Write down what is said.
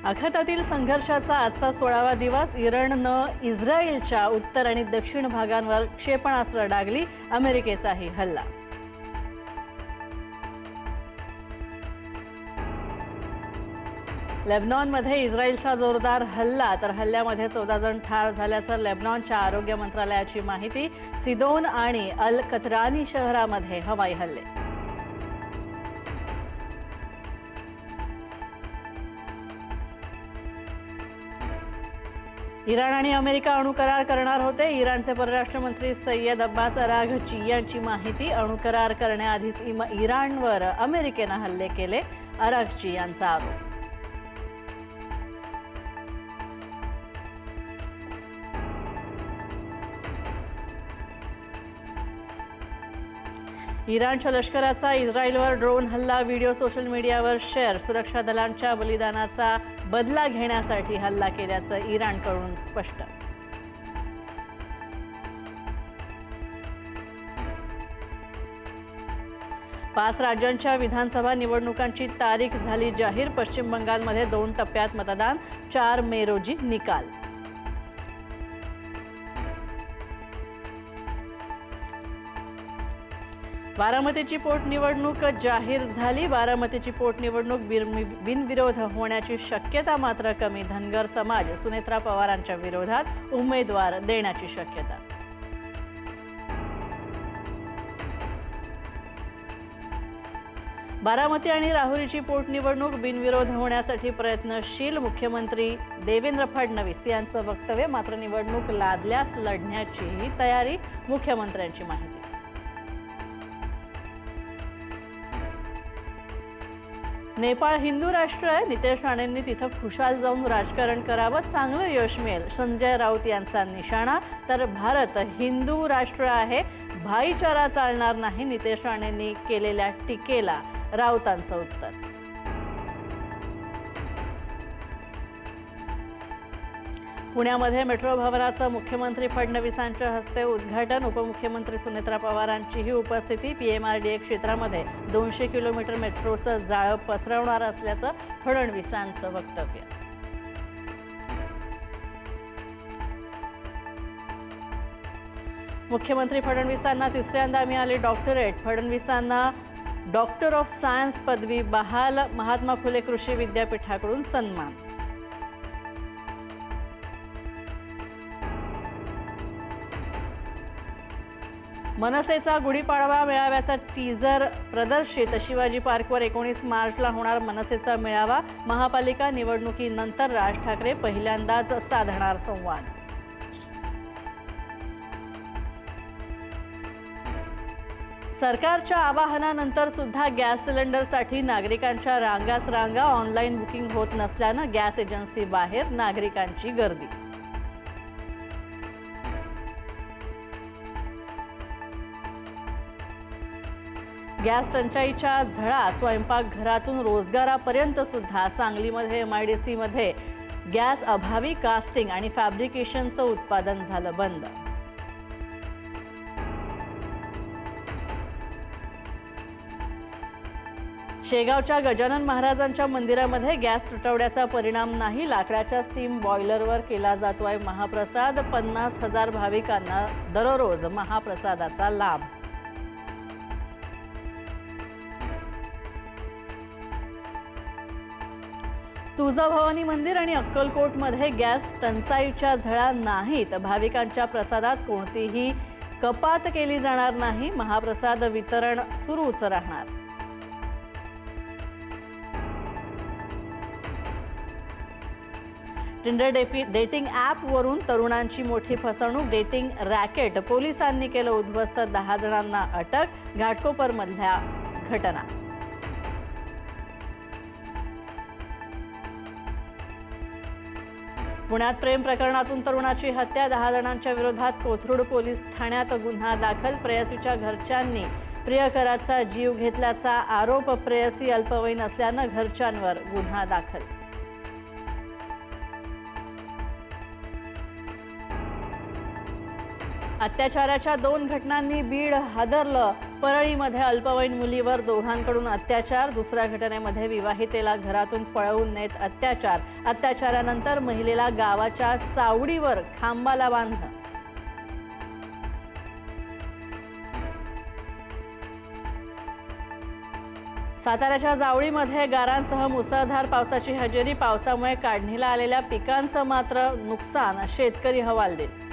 आखातातील संघर्षाचा आजचा 16वा दिवस. इराणनं इस्रायलच्या उत्तर आणि दक्षिण भागांवर क्षेपणास्त्र डागली. अमेरिकेचाही हल्ला. लेबनॉनमध्ये इस्रायलचा जोरदार हल्ला. तर हल्ल्यामध्ये 14 जण ठार झाल्याचं लेबनॉनच्या आरोग्य मंत्रालयाची माहिती. सिदोन आणि अल कतरानी शहरामध्ये हवाई हल्ले. इराण आणि अमेरिका अणुकरार करणार होते. इराणचे परराष्ट्र मंत्री सय्यद अब्बास अराघची यांची माहिती. अणुकरार करण्याआधीच इराणवर अमेरिकेनं हल्ले केले. अराघची यांचा आरोप. इराणच्या लष्कराचा इस्रायलवर ड्रोन हल्ला. व्हिडिओ सोशल मीडियावर शेअर. सुरक्षा दलांच्या बलिदानाचा बदला घेण्यासाठी हल्ला केल्याचं इराणकडून स्पष्ट. पाच राज्यांच्या विधानसभा निवडणुकांची तारीख झाली जाहीर. पश्चिम बंगालमध्ये 2 टप्प्यात मतदान. 4 मे रोजी निकाल. बारामतीची पोटनिवडणूक जाहीर झाली. बारामतीची पोटनिवडणूक बिनविरोध होण्याची शक्यता मात्र कमी. धनगर समाज सुनेत्रा पवारांच्या विरोधात उमेदवार देण्याची शक्यता. बारामती आणि राहुरीची पोटनिवडणूक बिनविरोध होण्यासाठी प्रयत्नशील. मुख्यमंत्री देवेंद्र फडणवीस यांचं वक्तव्य. मात्र निवडणूक लादल्यास लढण्याचीही तयारी. मुख्यमंत्र्यांची माहिती. नेपाळ हिंदू राष्ट्र आहे. नितेश राणेंनी तिथं खुशाल जाऊन राजकारण करावं. चांगलं यश मिळेल. संजय राऊत यांचा निशाणा. तर भारत हिंदू राष्ट्र आहे, भाईचारा चालणार नाही. नितेश राणेंनी केलेल्या टीकेला राऊतांचं उत्तर. पुण्यामध्ये मेट्रो भवनाचं मुख्यमंत्री फडणवीसांच्या हस्ते उद्घाटन. उपमुख्यमंत्री सुनेत्रा पवारांचीही उपस्थिती. पीएमआरडीए क्षेत्रामध्ये 200 किलोमीटर मेट्रोचं जाळं पसरवणार असल्याचं फडणवीसांचं वक्तव्य. मुख्यमंत्री फडणवीसांना तिसऱ्यांदा मिळाली डॉक्टरेट. फडणवीसांना डॉक्टर ऑफ सायन्स पदवी बहाल. महात्मा फुले कृषी विद्यापीठाकडून सन्मान. मनसेचा गुढीपाडवा मेळाव्याचा टीझर प्रदर्शित. शिवाजी पार्कवर 19 मार्चला होणार मनसेचा मेळावा. महापालिका निवडणुकीनंतर राज ठाकरे पहिल्यांदाच साधणार संवाद. सरकारच्या आवाहनानंतर सुद्धा गॅस सिलेंडरसाठी नागरिकांच्या रांगाच रांगा. ऑनलाईन बुकिंग होत नसल्यानं गॅस एजन्सी बाहेर नागरिकांची गर्दी. गॅस टंचाईच्या झळा. स्वयंपाकघरातून रोजगारापर्यंत सुद्धा. सांगलीमध्ये MIDCमध्ये गॅस अभावी कास्टिंग आणि फॅब्रिकेशनचं उत्पादन झालं बंद. शेगावच्या गजानन महाराजांच्या मंदिरामध्ये गॅस तुटवड्याचा परिणाम नाही. लाकडाच्या स्टीम बॉयलरवर केला जातोय महाप्रसाद. 50,000 भाविकांना दररोज महाप्रसादाचा लाभ. तुळजाभवानी मंदिर आणि अक्कलकोटमध्ये गॅस टंचाईच्या झळा नाहीत. भाविकांच्या प्रसादात कोणतीही कपात केली जाणार नाही. महाप्रसाद वितरण सुरूच राहणार. टिंडर डेटिंग ॲपवरून तरुणांची मोठी फसवणूक. डेटिंग रॅकेट पोलिसांनी केलं उद्ध्वस्त. 10 जणांना अटक. घाटकोपरमधल्या घटना. पुण्यात प्रेम प्रकरणातून तरुणाची हत्या. 10 जणांच्या विरोधात कोथरूड पोलीस ठाण्यात गुन्हा दाखल. प्रेयसीच्या घरच्यांनी प्रियकराचा जीव घेतल्याचा आरोप. प्रेयसी अल्पवयीन असल्यानं घरच्यांवर गुन्हा दाखल. अत्याचाराच्या 2 घटनांनी बीड हादरलं. परळीमध्ये अल्पवयीन मुलीवर दोघांकडून अत्याचार, दुसऱ्या घटनेमध्ये विवाहितेला घरातून पळवून नेत अत्याचारानंतर महिलेला गावाच्या चावडीवर खांबाला बांधलं. साताऱ्याच्या जावळीमध्ये गारांसह मुसळधार पावसाची हजेरी. पावसामुळे काढणीला आलेल्या पिकांचं मात्र नुकसान शेतकरी हवालदिल.